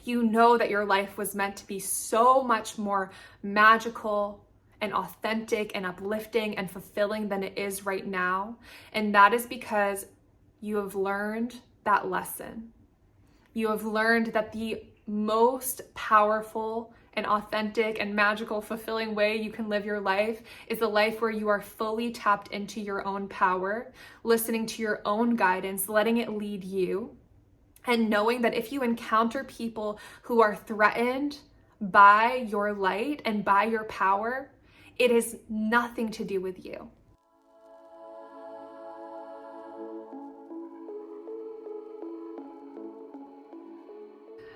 you know that your life was meant to be so much more magical and authentic and uplifting and fulfilling than it is right now. And that is because you have learned that lesson. You have learned that the most powerful and authentic and magical, fulfilling way you can live your life is a life where you are fully tapped into your own power, listening to your own guidance, letting it lead you, and knowing that if you encounter people who are threatened by your light and by your power, it has nothing to do with you.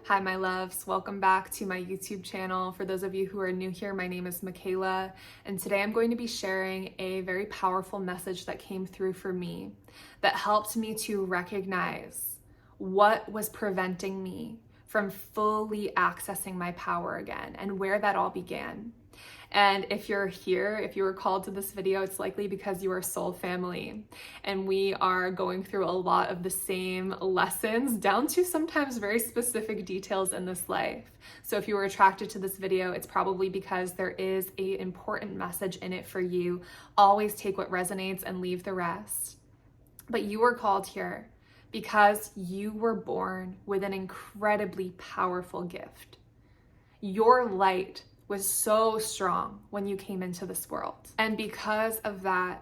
Hi, my loves. Welcome back to my YouTube channel. For those of you who are new here, my name is Michaela, and today I'm going to be sharing a very powerful message that came through for me that helped me to recognize what was preventing me from fully accessing my power again and where that all began. And if you're here, if you were called to this video, it's likely because you are soul family. And we are going through a lot of the same lessons down to sometimes very specific details in this life. So if you were attracted to this video, it's probably because there is an important message in it for you. Always take what resonates and leave the rest. But you were called here because you were born with an incredibly powerful gift. Your light was so strong when you came into this world. And because of that,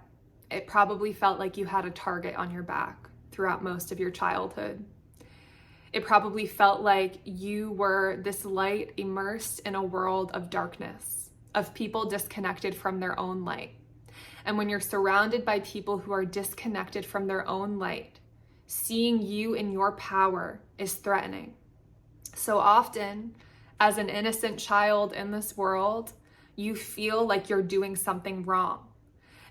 it probably felt like you had a target on your back throughout most of your childhood. It probably felt like you were this light immersed in a world of darkness, of people disconnected from their own light. And when you're surrounded by people who are disconnected from their own light, seeing you in your power is threatening. So often, as an innocent child in this world, you feel like you're doing something wrong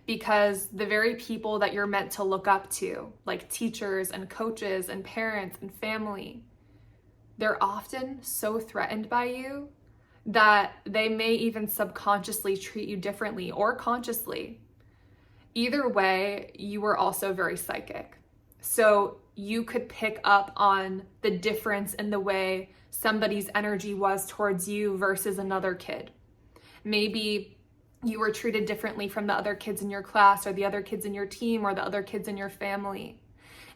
because the very people that you're meant to look up to, like teachers and coaches and parents and family, they're often so threatened by you that they may even subconsciously treat you differently or consciously. Either way, you were also very psychic. So you could pick up on the difference in the way somebody's energy was towards you versus another kid. Maybe you were treated differently from the other kids in your class or the other kids in your team or the other kids in your family.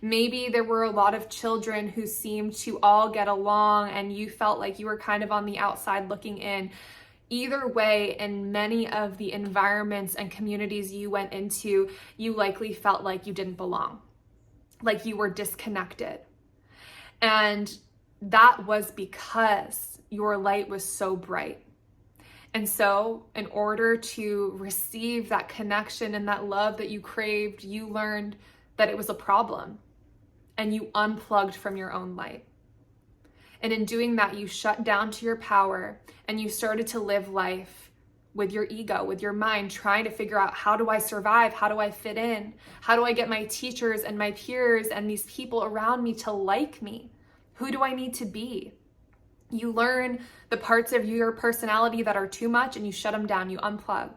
Maybe there were a lot of children who seemed to all get along and you felt like you were kind of on the outside looking in. Either way, in many of the environments and communities you went into, you likely felt like you didn't belong, like you were disconnected. And that was because your light was so bright. And so in order to receive that connection and that love that you craved, you learned that it was a problem and you unplugged from your own light. And in doing that, you shut down to your power and you started to live life with your ego, with your mind, trying to figure out, how do I survive? How do I fit in? How do I get my teachers and my peers and these people around me to like me? Who do I need to be? You learn the parts of your personality that are too much and you shut them down, you unplug.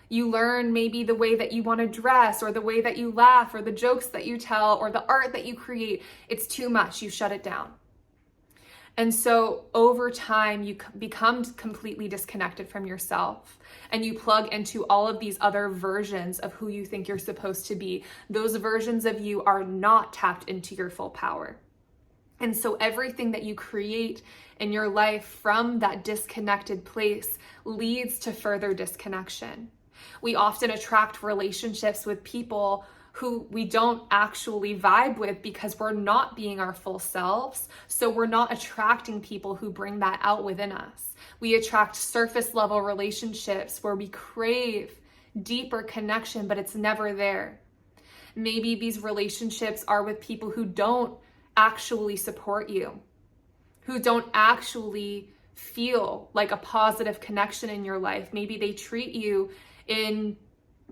You learn maybe the way that you want to dress or the way that you laugh or the jokes that you tell or the art that you create. It's too much, you shut it down. And so over time, you become completely disconnected from yourself and you plug into all of these other versions of who you think you're supposed to be. Those versions of you are not tapped into your full power. And so everything that you create in your life from that disconnected place leads to further disconnection. We often attract relationships with people who we don't actually vibe with because we're not being our full selves. So we're not attracting people who bring that out within us. We attract surface level relationships where we crave deeper connection, but it's never there. Maybe these relationships are with people who don't actually support you, who don't actually feel like a positive connection in your life. Maybe they treat you in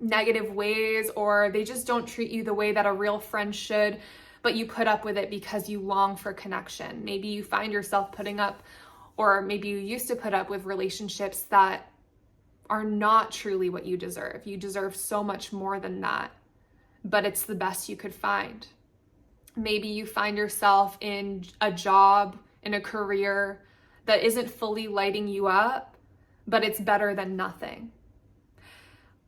negative ways, or they just don't treat you the way that a real friend should, but you put up with it because you long for connection. Maybe you find yourself putting up, or maybe you used to put up with relationships that are not truly what you deserve. You deserve so much more than that, but it's the best you could find. Maybe you find yourself in a job, in a career that isn't fully lighting you up, but it's better than nothing.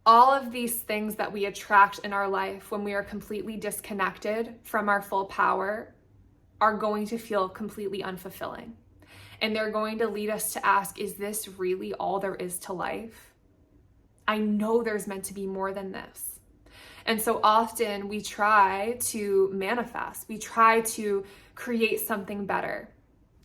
All of these things that we attract in our life when we are completely disconnected from our full power are going to feel completely unfulfilling. And they're going to lead us to ask, is this really all there is to life? I know there's meant to be more than this. And so often we try to manifest, we try to create something better,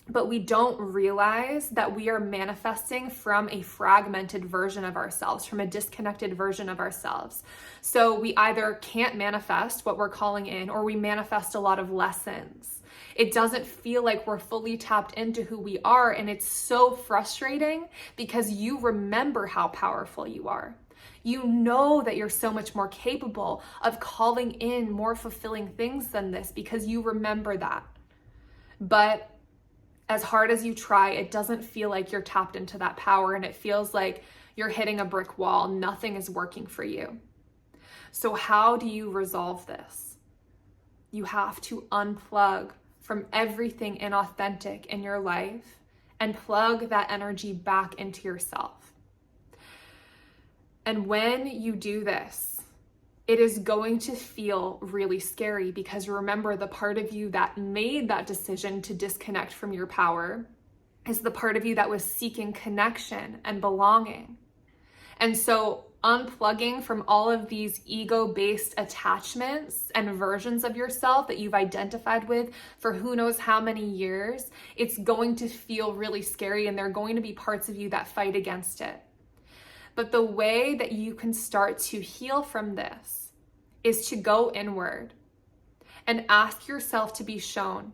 but we don't realize that we are manifesting from a fragmented version of ourselves, from a disconnected version of ourselves. So we either can't manifest what we're calling in, or we manifest a lot of lessons. It doesn't feel like we're fully tapped into who we are, and it's so frustrating because you remember how powerful you are. You know that you're so much more capable of calling in more fulfilling things than this because you remember that. But as hard as you try, it doesn't feel like you're tapped into that power, and it feels like you're hitting a brick wall. Nothing is working for you. So how do you resolve this? You have to unplug from everything inauthentic in your life and plug that energy back into yourself. And when you do this, it is going to feel really scary because remember, the part of you that made that decision to disconnect from your power is the part of you that was seeking connection and belonging. And so unplugging from all of these ego-based attachments and versions of yourself that you've identified with for who knows how many years, it's going to feel really scary, and there are going to be parts of you that fight against it. But the way that you can start to heal from this is to go inward and ask yourself to be shown,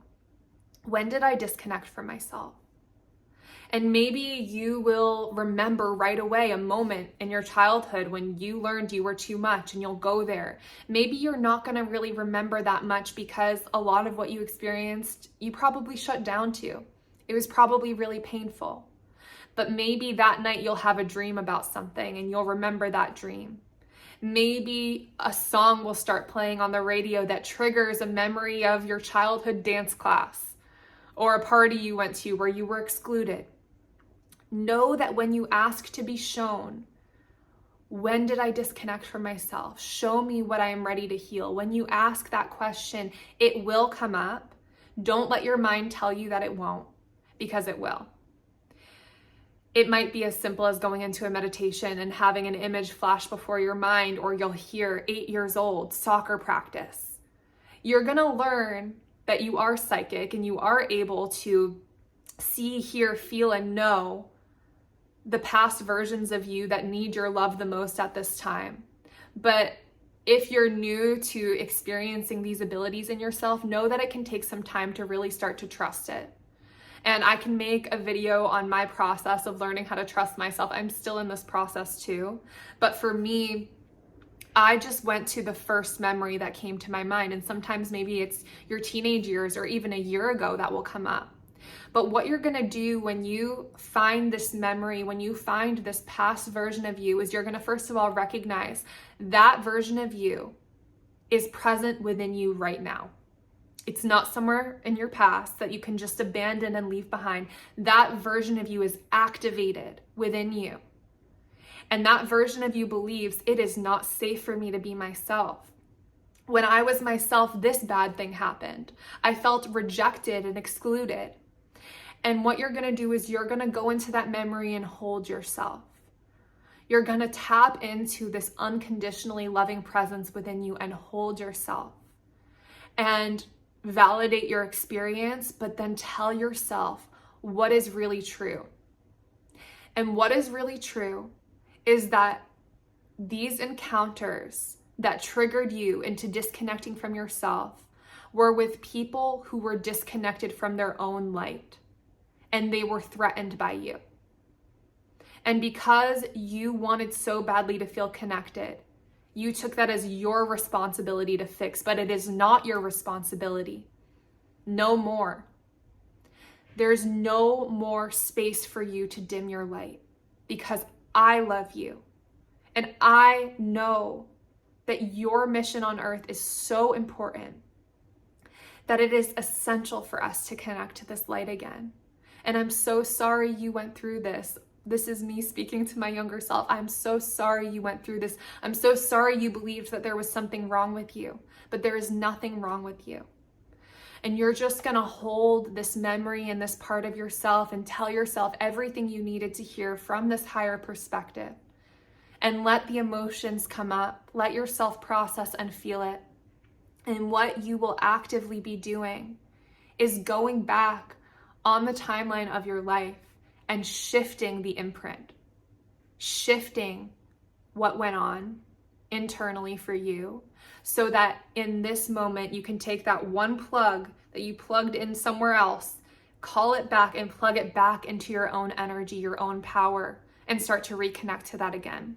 when did I disconnect from myself? And maybe you will remember right away a moment in your childhood when you learned you were too much, and you'll go there. Maybe you're not going to really remember that much because a lot of what you experienced, you probably shut down to. It was probably really painful. But maybe that night you'll have a dream about something and you'll remember that dream. Maybe a song will start playing on the radio that triggers a memory of your childhood dance class or a party you went to where you were excluded. Know that when you ask to be shown, when did I disconnect from myself? Show me what I am ready to heal. When you ask that question, it will come up. Don't let your mind tell you that it won't, because it will. It might be as simple as going into a meditation and having an image flash before your mind, or you'll hear 8 years old, soccer practice. You're going to learn that you are psychic and you are able to see, hear, feel, and know the past versions of you that need your love the most at this time. But if you're new to experiencing these abilities in yourself, know that it can take some time to really start to trust it. And I can make a video on my process of learning how to trust myself. I'm still in this process too. But for me, I just went to the first memory that came to my mind. And sometimes maybe it's your teenage years or even a year ago that will come up. But what you're going to do when you find this memory, when you find this past version of you, is you're going to first of all recognize that version of you is present within you right now. It's not somewhere in your past that you can just abandon and leave behind. That version of you is activated within you. And that version of you believes it is not safe for me to be myself. When I was myself, this bad thing happened. I felt rejected and excluded. And what you're going to do is you're going to go into that memory and hold yourself. You're going to tap into this unconditionally loving presence within you and hold yourself. And validate your experience, but then tell yourself what is really true. And what is really true is that these encounters that triggered you into disconnecting from yourself were with people who were disconnected from their own light, and they were threatened by you. And because you wanted so badly to feel connected, you took that as your responsibility to fix, but it is not your responsibility. No more. There's no more space for you to dim your light, because I love you. And I know that your mission on earth is so important that it is essential for us to connect to this light again. And I'm so sorry you went through this. This is me speaking to my younger self. I'm so sorry you went through this. I'm so sorry you believed that there was something wrong with you, but there is nothing wrong with you. And you're just gonna hold this memory and this part of yourself and tell yourself everything you needed to hear from this higher perspective. And let the emotions come up. Let yourself process and feel it. And what you will actively be doing is going back on the timeline of your life and shifting the imprint, shifting what went on internally for you, so that in this moment you can take that one plug that you plugged in somewhere else, call it back and plug it back into your own energy, your own power, and start to reconnect to that again.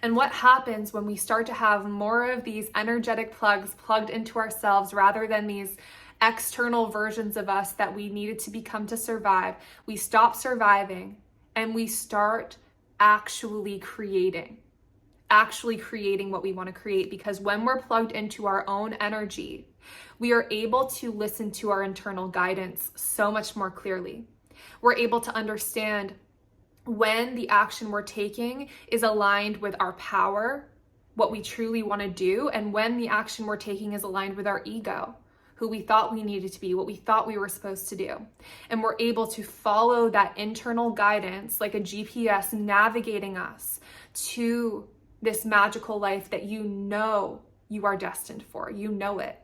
And what happens when we start to have more of these energetic plugs plugged into ourselves rather than these external versions of us that we needed to become to survive? We stop surviving and we start actually creating what we want to create. Because when we're plugged into our own energy, we are able to listen to our internal guidance so much more clearly. We're able to understand when the action we're taking is aligned with our power, what we truly want to do, and when the action we're taking is aligned with our ego, who we thought we needed to be, what we thought we were supposed to do. And we're able to follow that internal guidance like a GPS navigating us to this magical life that you know you are destined for. You know it.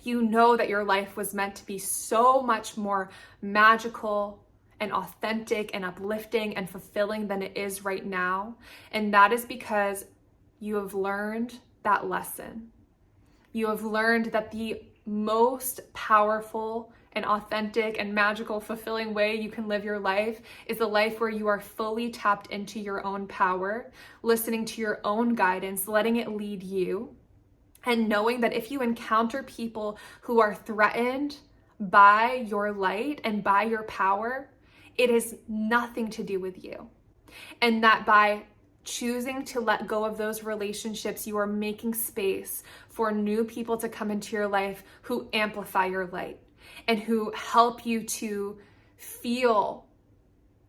You know that your life was meant to be so much more magical and authentic and uplifting and fulfilling than it is right now. And that is because you have learned that lesson. You have learned that the most powerful and authentic and magical, fulfilling way you can live your life is a life where you are fully tapped into your own power, listening to your own guidance, letting it lead you, and knowing that if you encounter people who are threatened by your light and by your power, it has nothing to do with you. And that by choosing to let go of those relationships, you are making space for new people to come into your life who amplify your light and who help you to feel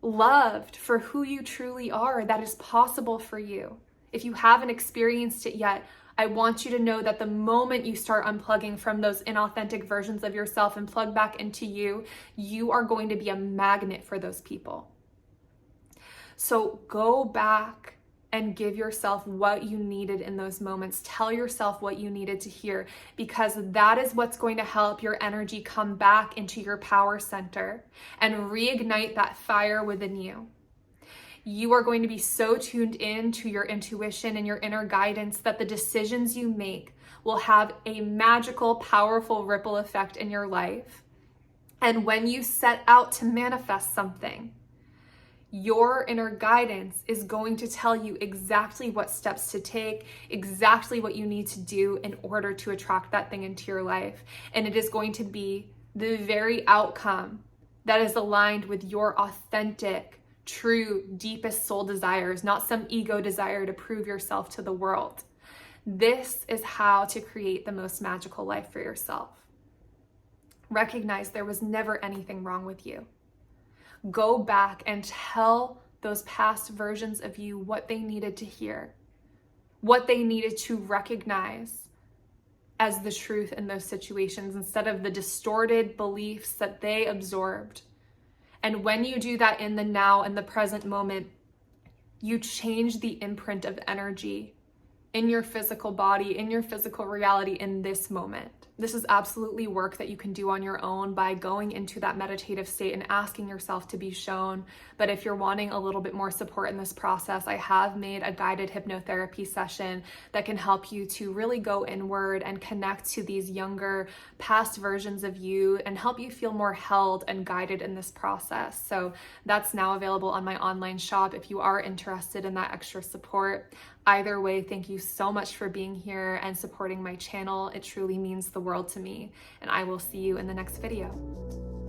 loved for who you truly are. That is possible for you. If you haven't experienced it yet, I want you to know that the moment you start unplugging from those inauthentic versions of yourself and plug back into you, you are going to be a magnet for those people. So go back and give yourself what you needed in those moments. Tell yourself what you needed to hear, because that is what's going to help your energy come back into your power center and reignite that fire within you. You are going to be so tuned in to your intuition and your inner guidance that the decisions you make will have a magical, powerful ripple effect in your life. And when you set out to manifest something, your inner guidance is going to tell you exactly what steps to take, exactly what you need to do in order to attract that thing into your life. And it is going to be the very outcome that is aligned with your authentic, true, deepest soul desires, not some ego desire to prove yourself to the world. This is how to create the most magical life for yourself. Recognize there was never anything wrong with you. Go back and tell those past versions of you what they needed to hear, what they needed to recognize as the truth in those situations instead of the distorted beliefs that they absorbed. And when you do that in the now and the present moment, you change the imprint of energy in your physical body, in your physical reality in this moment. This is absolutely work that you can do on your own by going into that meditative state and asking yourself to be shown. But if you're wanting a little bit more support in this process, I have made a guided hypnotherapy session that can help you to really go inward and connect to these younger past versions of you and help you feel more held and guided in this process. So that's now available on my online shop if you are interested in that extra support. Either way, thank you so much for being here and supporting my channel. It truly means the world to me, and I will see you in the next video.